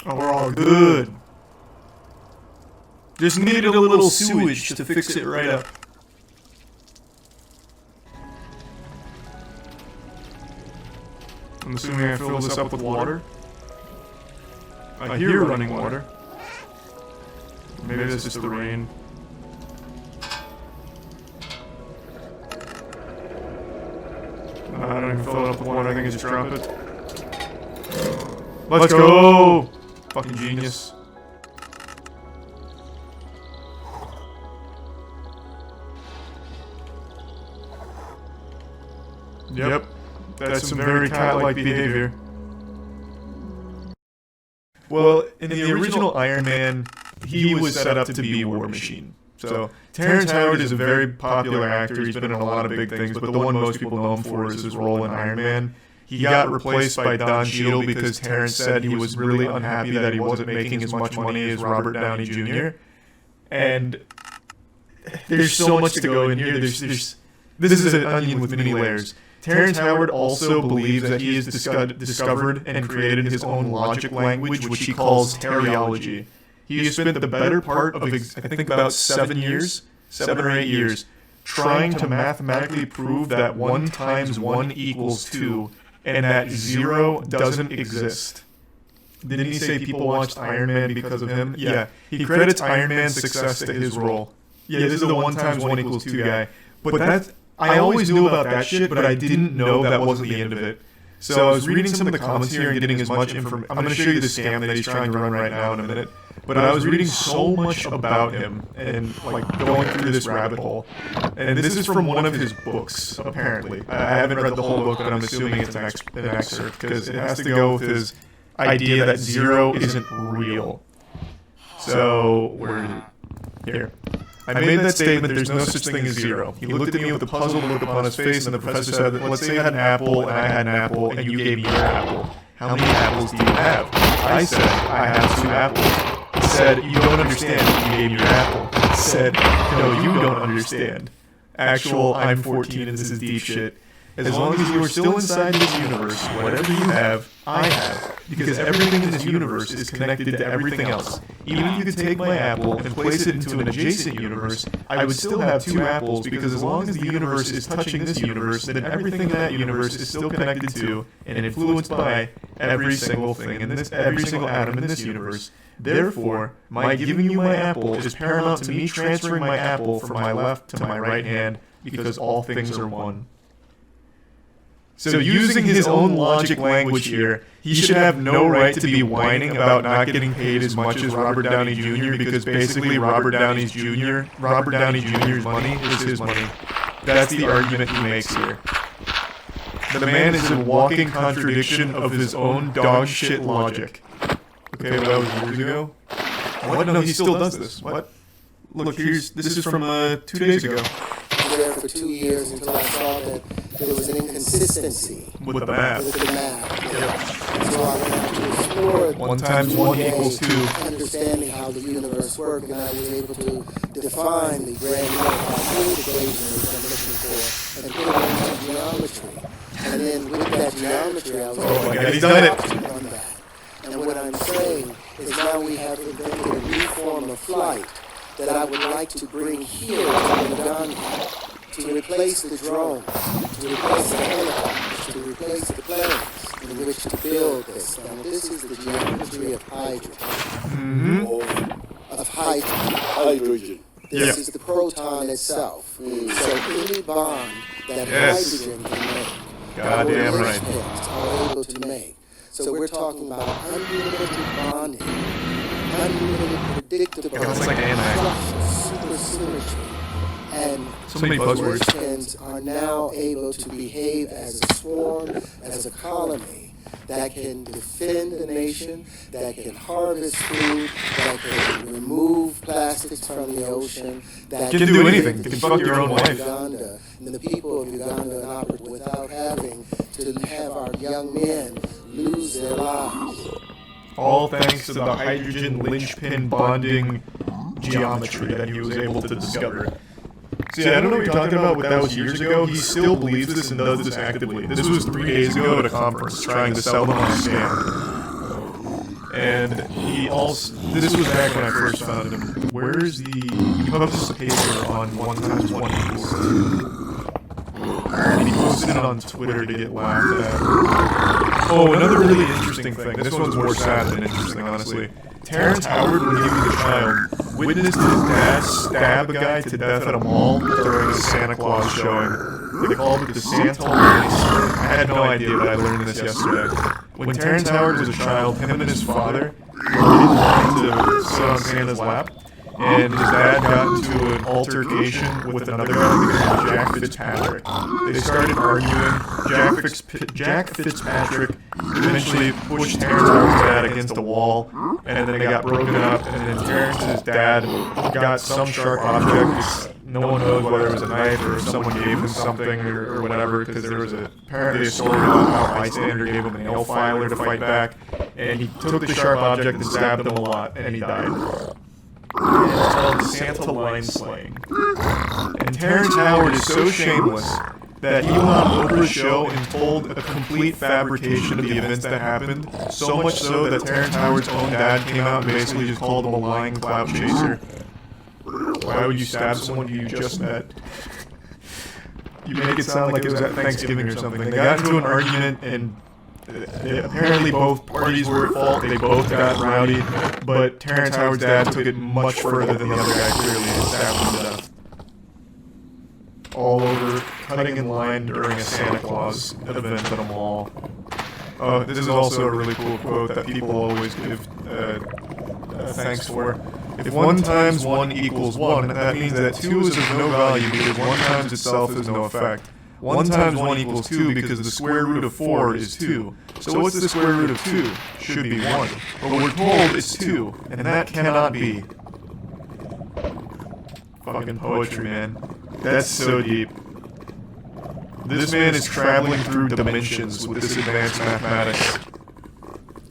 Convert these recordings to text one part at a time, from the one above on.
Oh, we're all good. Just needed a little sewage to fix it right up. I'm assuming I fill this up with water. I hear running water. Maybe it's just the rain. I don't even fill it up with water, I think I just drop it. Let's go! Fucking genius. Yep. That's some very cat-like behavior. Well, in the original Iron Man, he was set up to be War Machine. So, Terrence Howard is a very popular actor, he's been in a lot of big things, but the one most people know him for is his role in Iron Man. He got replaced by Don Cheadle because Terrence said he was really unhappy that he wasn't making as much money as Robert Downey Jr. And there's so much to go in here, this is an onion with many layers. Terrence Howard also believes that he has discovered and created his own logic language, which he calls teriology. He has spent the better part of, I think, about 7 or 8 years, trying to mathematically prove that 1 times 1 equals 2, and that 0 doesn't exist. Didn't he say people watched Iron Man because of him? Yeah, he credits Iron Man's success to his role. Yeah, this is the 1 times 1 equals 2 guy. But that's... I always knew about that shit, but I didn't know that wasn't the end of it. So I was reading some of the comments here and getting as much information. I'm going to show you the scam that he's trying to run right now in a minute. But I was reading so much about him and like going through this rabbit hole. And this is from one of his books, apparently. I haven't read the whole book, but I'm assuming it's an excerpt because it has to go with his idea that 0 isn't real. So we're here. I made that statement, there's no such thing as 0. He looked at me with a puzzled look upon his face, and the professor said, let's say I had an apple, and I had an apple, and you gave me your apple. How many apples do you have? I said, I have 2 apples. He said, you don't understand, you gave me your apple. He said, no, you don't understand. Actual, I'm 14 and this is deep shit. As long as you are still inside this universe, whatever you have, I have. Because everything in this universe is connected to everything else. Even if you could take my apple and place it into an adjacent universe, I would still have 2 apples because as long as the universe is touching this universe, then everything in that universe is still connected to and influenced by every single thing in this, every single atom in this universe. Therefore, my giving you my apple is paramount to me transferring my apple from my left to my right hand because all things are one. So using his own logic language here, he should have no right to be whining about not getting paid as much as Robert Downey Jr. because basically Robert Downey Jr.'s money is his money. That's the argument he makes here. The man is a walking contradiction of his own dog shit logic. Okay, well, that was years ago. What? No, he still does this. What? Look, this is from 2 days ago. There for 2 years until I saw that there was an inconsistency with the math. Yep. So I went to explore 1 times 1 equals 2. Understanding how the universe worked, and I was able to define the grand unified equation that I'm looking for and put it into geometry. And then with that geometry, I was oh my God, he's done it. On that. And what I'm saying is now we have invented a new form of flight that I would like to bring here to Uganda to replace the drone, to replace the helicopters, to replace the planes in which to build this. Now this is the geometry of hydrogen. Of hydrogen. This is the proton itself. So any bond that hydrogen can make, goddamn right, are able to make. So we're talking about unlimited bonding, unlimited predictable, supersymmetry, and so many buzzwords. Americans are now able to behave as a swarm, as a colony that can defend the nation, that can harvest food, that can remove plastics from the ocean, that can do anything. Can fuck your own wife. Uganda, and the people of Uganda operate without having to have our young men lose their lives. All thanks to the hydrogen linchpin bonding geometry that he was able to discover. See, I don't know what you're talking about, but that was years ago. He still believes this and does this actively. This was 3 days ago at a conference, trying to sell them on a scam. And he also, this was back when I first found him. Where's he published a paper on 1 times 1 equals 2. And he posted it on Twitter to get laughed at. Oh, another really interesting thing. This one's more sad than interesting, honestly. Terrence Howard, when he was a child, witnessed his dad stab a guy to death at a mall during a Santa Claus showing. They called it the Santa Line Slaying. I had no idea, but I learned this yesterday. When Terrence Howard was a child, him and his father were in line to sit on Santa's lap, and his dad got into an altercation with another guy named Jack Fitzpatrick. They started arguing. Jack Fitzpatrick eventually pushed Terrence Howard's dad against a wall, and then they got broken up, and then Terrence's dad got some sharp object. No one knows whether it was a knife or someone gave him something or whatever, because there was apparently a story about how a bystander gave him a nail filer to fight back, and he took the sharp object and stabbed him a lot, and he died. And it's called Santa Line Slaying. And Terrence Howard is so shameless that he went on Oprah's show and told a complete fabrication of the events that happened, so much so that Terrence Howard's own dad came out and basically just called him a lying clout chaser. Why would you stab someone you just met? You make it sound like it was at Thanksgiving or something. They got into an argument, and apparently both parties were at fault. They both got rowdy, but Terrence Howard's dad took it much further than the other guy clearly and stabbed him to death. All over, cutting in line during a Santa Claus event at a mall. This is also a really cool quote that people always give thanks for. If 1 times 1 equals 1, that means that 2 is of no value because 1 times itself has no effect. 1 times 1 equals 2 because the square root of 4 is 2. So what's the square root of 2? Should be 1. But we're told it's 2, and that cannot be. Fucking poetry, man. That's so deep. This man is traveling through dimensions with this advanced mathematics.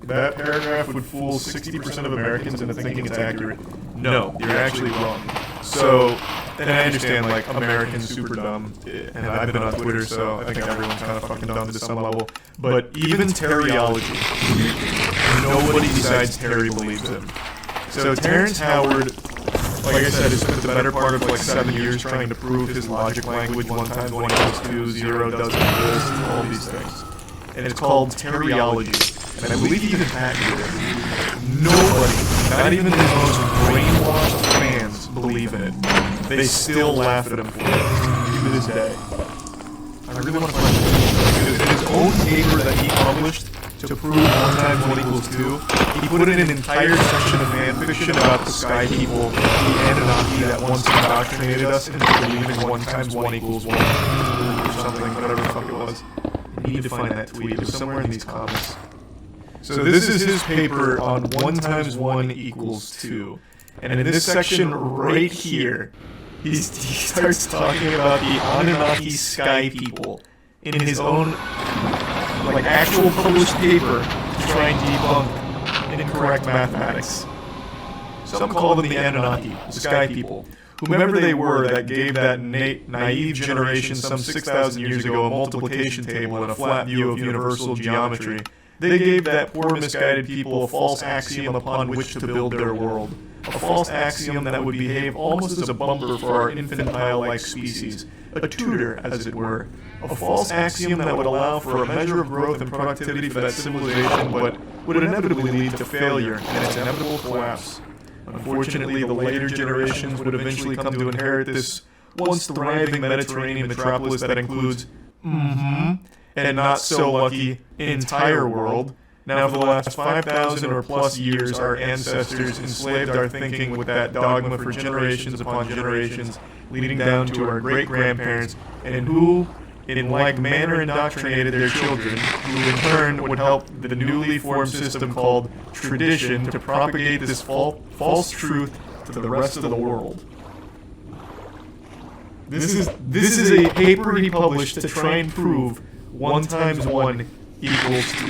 That paragraph would fool 60% of Americans into thinking it's accurate. No, you're actually wrong. So, and I understand, like, Americans super dumb, and I've been on Twitter, so I think everyone's kind of fucking dumb to some level. But even Terryology, nobody besides Terry believes him. So Terrence Howard, like I said, has spent the better part of like 7 years trying to prove his logic language, 1 times 1 equals 2, 0 doesn't exist, all these things. And it's called Terryology. And I believe he even patented it. Nobody, not even his most brainwashed fans, believe in it. They still laugh at him for it, to this day. I really want to find it. In his own paper that he published to prove 1 times 1 equals 2, he put in an entire section of fanfiction about the sky people, the Anunnaki that once indoctrinated us into believing 1 times 1 equals 1, or something, whatever the fuck it was. You need to find that tweet. It was somewhere in these comments. So this is his paper on 1 times 1 equals 2. And in this section right here, he starts talking about the Anunnaki sky people in his own, like, actual published paper to try and debunk incorrect mathematics. Some call them the Anunnaki, the sky people. Whomever they were that gave that naive generation some 6,000 years ago a multiplication table and a flat view of universal geometry, they gave that poor misguided people a false axiom upon which to build their world. A false axiom that would behave almost as a bumper for our infantile-like species. A tutor, as it were. A false axiom that would allow for a measure of growth and productivity for that civilization, but would inevitably lead to failure and its inevitable collapse. Unfortunately, the later generations would eventually come to inherit this once thriving Mediterranean metropolis that includes, and not so lucky, entire world. Now for the last 5,000 or plus years, our ancestors enslaved our thinking with that dogma for generations upon generations, leading down to our great-grandparents, and who, in like manner, indoctrinated their children, who in turn would help the newly formed system called tradition to propagate this false truth to the rest of the world. This is a paper he published to try and prove 1 times 1 equals 2.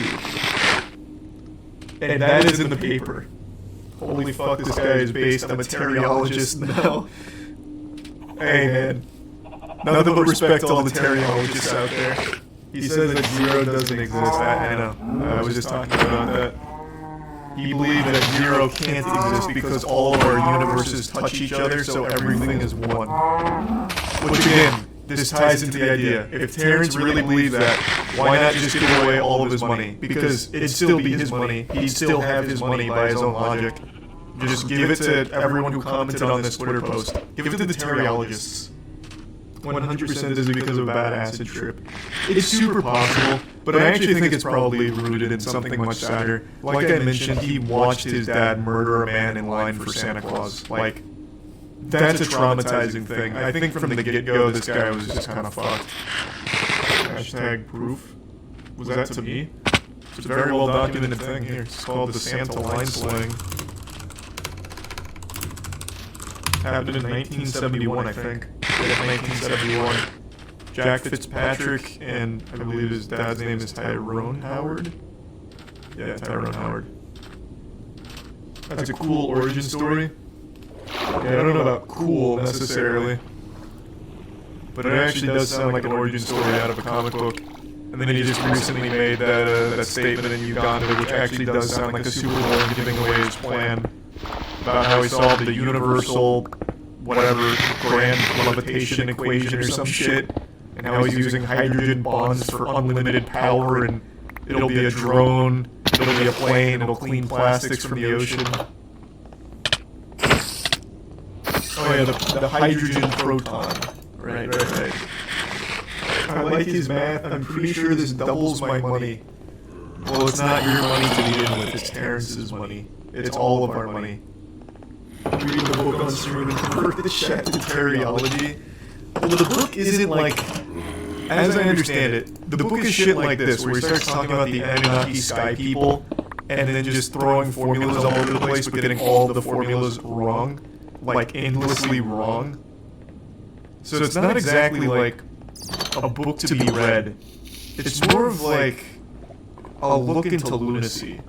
And that is in the paper. Holy fuck, this guy is based. I'm a Terryologist now. Hey man. Nothing but respect to all the Terryologists out there. He says that 0 doesn't exist. I know. I was just talking about that. He believed that zero can't exist because all of our universes touch each other, so everything is one. Which again, this ties into the idea. If Terrence really believed that, why not just give away all of his money? Because it'd still be his money. He'd still have his money by his own logic. Just give it to everyone who commented on this Twitter post. Give it to the Terryologists. 100% this is because of a bad acid trip. It's super possible, but I actually think it's probably rooted in something much sadder. Like I mentioned, he watched his dad murder a man in line for Santa Claus. Like, that's a traumatizing thing. I think from the get-go, this guy was just kind of fucked. Hashtag proof. Was that to me? It's a very well documented thing here. It's called the Santa line slaying. Happened in 1971, I think. 1971. Jack Fitzpatrick and I believe his dad's name is Tyrone Howard. Yeah, Tyrone Howard. That's a cool origin story. Yeah, I don't know about cool necessarily, but it actually does sound like an origin story out of a comic book. And then he just recently made that statement in Uganda, which actually does sound like a supervillain giving away his plan about how he solved the universal whatever grand levitation equation or some shit, and how he's using hydrogen bonds for unlimited power, and it'll be a drone, it'll be a plane, it'll clean plastics from the ocean. Oh yeah, the hydrogen proton. Right. I like his math. I'm pretty sure this doubles my money. Well, it's not your money to begin with, it's Terrence's money. It's all of our money. Reading the book on stream and convert the chat to Terryology. Well, the book isn't like... As I understand it, the book is shit like this, where he starts talking about the Anunnaki sky people, and then just throwing formulas all over the place, but getting all of the formulas wrong. Like, endlessly wrong. So it's not exactly like a book to be read. It's more of like a look into lunacy.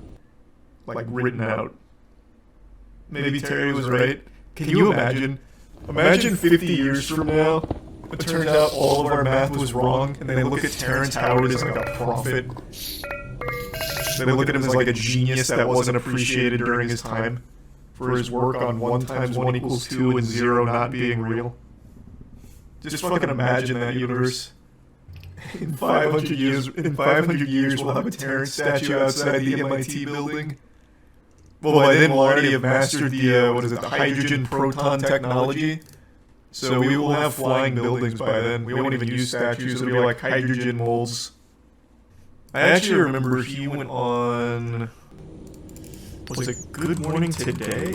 Like, written out. Maybe Terry was right. Can you imagine? Imagine 50 years from now, it turns out all of our math was wrong, and they look at Terrence Howard as like a prophet. They look at him as like a genius that wasn't appreciated during his time for his work on 1 × 1 = 2 and 0 not being real. Just fucking imagine that universe. In 500 years, we'll have a Terrence statue outside the MIT building. Well, by then we'll already have mastered the hydrogen proton technology. So we will have flying buildings by then. We won't even use statues, it'll be like hydrogen molds. I actually remember he went on... Was it Good Morning Today?